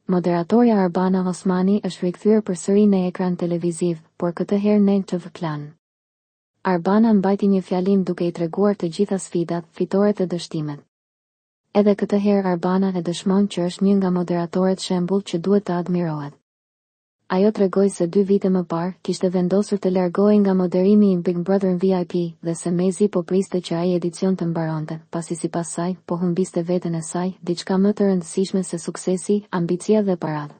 Moderatorja Arbana Osmani është rikthyer përsëri në ekran televiziv, por këtë herë në TV Klan. Arbana mbajti një fjalim duke i treguar të gjitha sfidat, fitoret e dështimet. Edhe këtë herë Arbana e dëshmon që është një nga moderatorët shembull që duhet të admirohet. Ajo tregoi se 2 vite më parë kishte vendosur të largohej nga moderimi i Big Brother VIP dhe se mezi po priste që ai edicion të mbaronte, pasi sipas saj po humbiste veten e saj, diçka më të rëndësishme se suksesi, ambicia dhe paratë.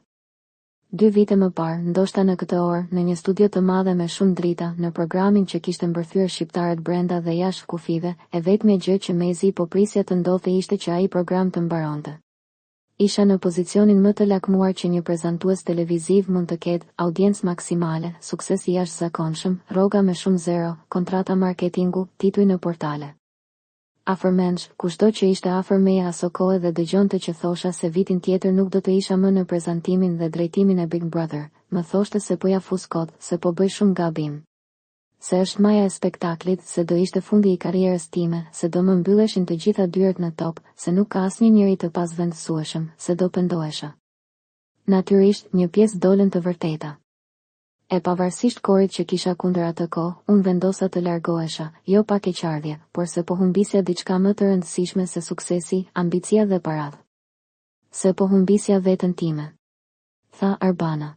2 vite më parë, ndoshta në këtë orë, në një studio të madhe me shumë drita, në programin që kishte mbërthyer shqiptarët brenda dhe jashtë kufive, e vetmja gjë që mezi po prisja të ndodhte ishte që ai program të mbaronte. Isha në pozicionin më të lakmuar që një prezantues televiziv mund të ketë, audiencë maksimale, sukses i jashtëzakonshëm, rroga me shumë zero, kontrata marketingu, tituj në portale. Afërmendsh, kushdo që ishte afër meja aso kohë dhe dëgjonte që thosha se vitin tjetër nuk do të isha më në prezantimin dhe drejtimin e Big Brother, më thoshte se po ja fus kot, se po bëj shumë gabim. Se është maja e spektaklit, se do ishte fundi i karrierës time, se do më mbylleshin të gjitha dyert në top, se nuk ka asnjë njeri të pasvendësueshëm, se do pendohesha. Natyrisht, një pjesë dolën të vërteta. E pavarësisht korit që kisha kundër atë kohë, unë vendosa të largohesha, jo pa keqardhje, por se po humbisja diçka më të rëndësishme se suksesi, ambicia dhe paratë. Se po humbisja veten time, tha Arbana.